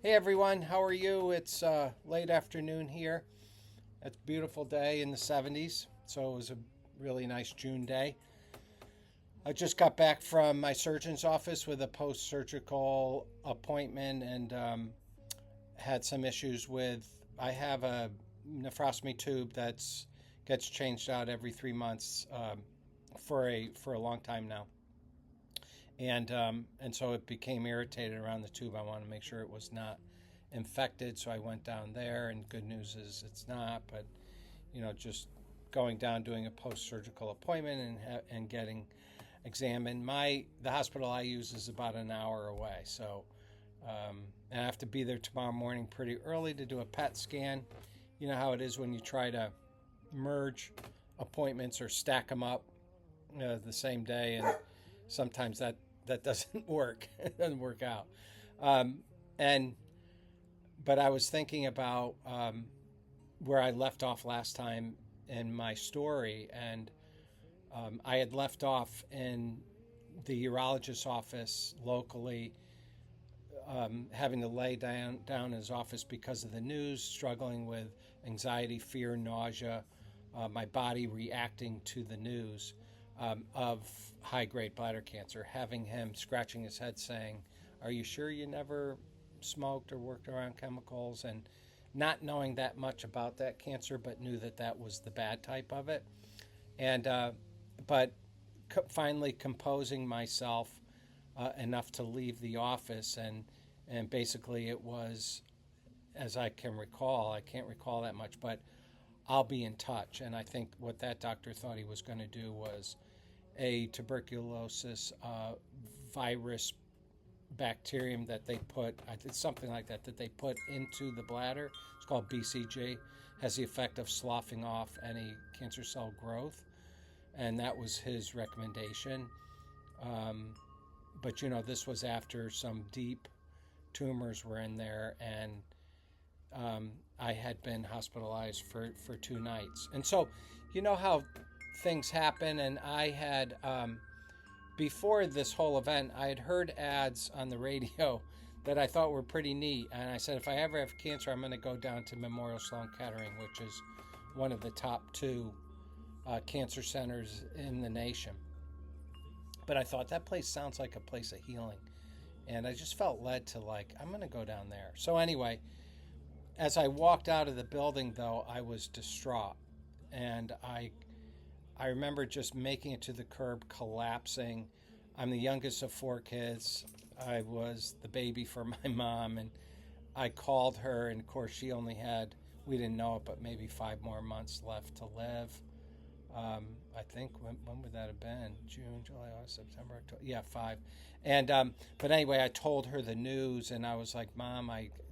Hey everyone, how are you? It's late afternoon here. It's a beautiful day in the 70s, so it was a really nice June day. I just got back from my surgeon's office with a post surgical appointment and had some issues with. I have a nephrostomy tube that's gets changed out every 3 months for a long time now, and so it became irritated around the tube. I wanted to make sure it was not infected, so I went down there. And good news is it's not. But just going down, doing a post-surgical appointment, and getting examined. The hospital I use is about an hour away, so and I have to be there tomorrow morning pretty early to do a PET scan. You know how it is when you try to merge appointments or stack them up the same day, and sometimes that doesn't work. It doesn't work out. And But I was thinking about where I left off last time in my story, and I had left off in the urologist's office locally, having to lay down in his office because of the news, struggling with anxiety, fear, nausea, my body reacting to the news of high-grade bladder cancer, having him scratching his head saying, "Are you sure you never smoked or worked around chemicals?" And not knowing that much about that cancer, but knew that that was the bad type of it. And but finally composing myself enough to leave the office, and basically it was, as I can recall, I can't recall that much, but I'll be in touch. And I think what that doctor thought he was going to do was a tuberculosis virus bacterium that they put, it's something like that they put into the bladder. It's called BCG. Has the effect of sloughing off any cancer cell growth, and that was his recommendation. But this was after some deep tumors were in there, and I had been hospitalized for 2 nights. And so, you know how things happen, and I had before this whole event, I had heard ads on the radio that I thought were pretty neat. And I said, if I ever have cancer, I'm going to go down to Memorial Sloan Kettering, which is one of the top two cancer centers in the nation. But I thought that place sounds like a place of healing. And I just felt led to, I'm going to go down there. So anyway, as I walked out of the building, though, I was distraught. And I remember just making it to the curb, collapsing. I'm the youngest of 4 kids. I was the baby for my mom, and I called her, and of course she only had, we didn't know it, but maybe 5 more months left to live. I think, when would that have been? June, July, August, September, October. Yeah, 5. And but anyway, I told her the news, and I was like, "Mom,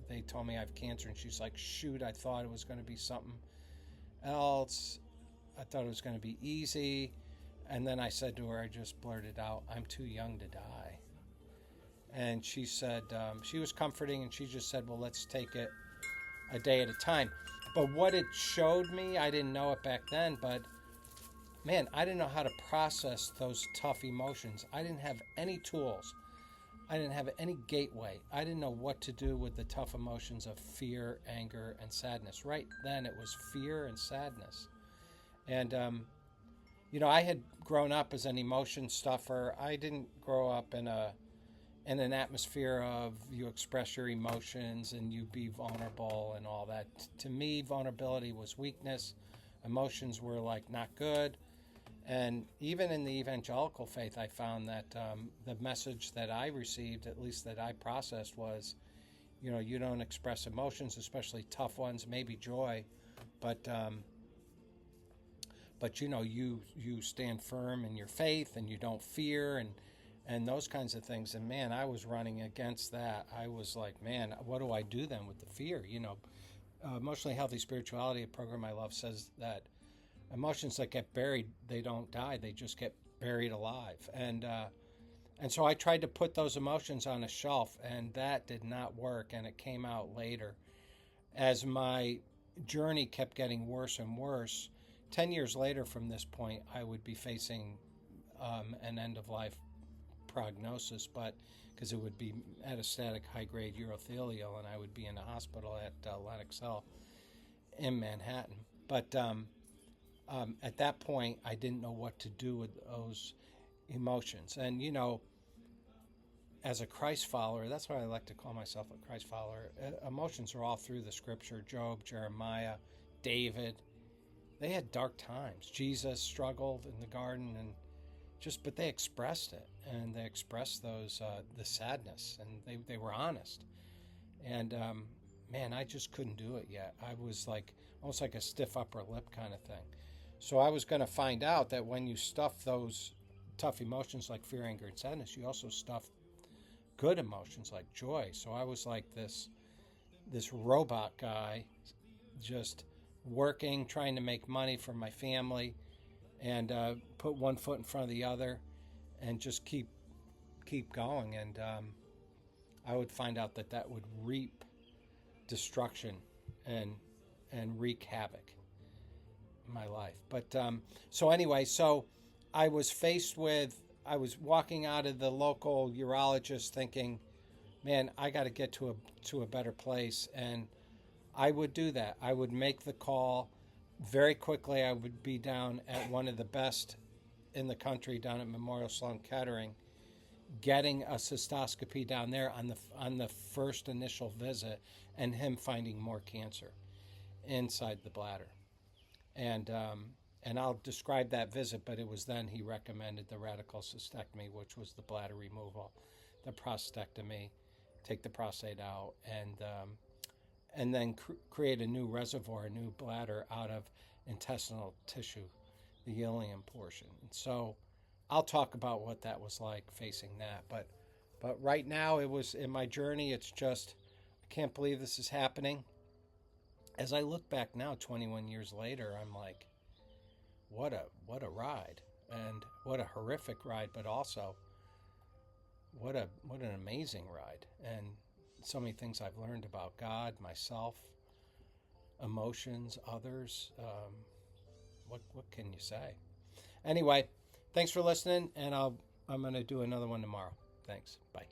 they told me I have cancer." And she's like, "Shoot, I thought it was going to be something else. I thought it was going to be easy." And then I said to her, I just blurted out, "I'm too young to die." And she said, she was comforting, and she just said, "Well, let's take it a day at a time." But what it showed me, I didn't know it back then, but man, I didn't know how to process those tough emotions. I didn't have any tools. I didn't have any gateway. I didn't know what to do with the tough emotions of fear, anger, and sadness. Right then, it was fear and sadness. And, I had grown up as an emotion stuffer. I didn't grow up in an atmosphere of you express your emotions and you be vulnerable and all that. To me, vulnerability was weakness. Emotions were not good. And even in the evangelical faith, I found that the message that I received, at least that I processed, was, you don't express emotions, especially tough ones, maybe joy, but you stand firm in your faith, and you don't fear, and those kinds of things. And man, I was running against that. I was like, man, what do I do then with the fear? Emotionally Healthy Spirituality, a program I love, says that emotions that get buried, they don't die, they just get buried alive. And so I tried to put those emotions on a shelf, and that did not work, and it came out later as my journey kept getting worse and worse. 10 years later from this point, I would be facing an end of life prognosis, but because it would be metastatic high-grade urothelial, and I would be in a hospital at Lenox Hill in Manhattan. But at that point, I didn't know what to do with those emotions. And, as a Christ follower, that's why I like to call myself a Christ follower. Emotions are all through the scripture. Job, Jeremiah, David. They had dark times. Jesus struggled in the garden, but they expressed it, and they expressed the sadness, and they were honest. And man, I just couldn't do it yet. I was almost like a stiff upper lip kind of thing. So I was going to find out that when you stuff those tough emotions like fear, anger, and sadness, you also stuff good emotions like joy. So I was like this robot guy, just working, trying to make money for my family, and put one foot in front of the other, and just keep going. And I would find out that would reap destruction and wreak havoc in my life. But so anyway, I was I was walking out of the local urologist thinking, man, I got to get to a better place. And I would do that. I would make the call very quickly. I would be down at one of the best in the country, down at Memorial Sloan Kettering, getting a cystoscopy down there on the first initial visit, and him finding more cancer inside the bladder. And I'll describe that visit, but it was then he recommended the radical cystectomy, which was the bladder removal, the prostatectomy, take the prostate out, and then create a new reservoir, a new bladder out of intestinal tissue, the ileum portion. And so I'll talk about what that was like facing that. But right now, it was in my journey, it's just, I can't believe this is happening. As I look back now, 21 years later, I'm like, what a ride, and what a horrific ride, but also what an amazing ride, and so many things I've learned about God, myself, emotions, others. What can you say? Anyway, thanks for listening, and I'm going to do another one tomorrow. Thanks. Bye.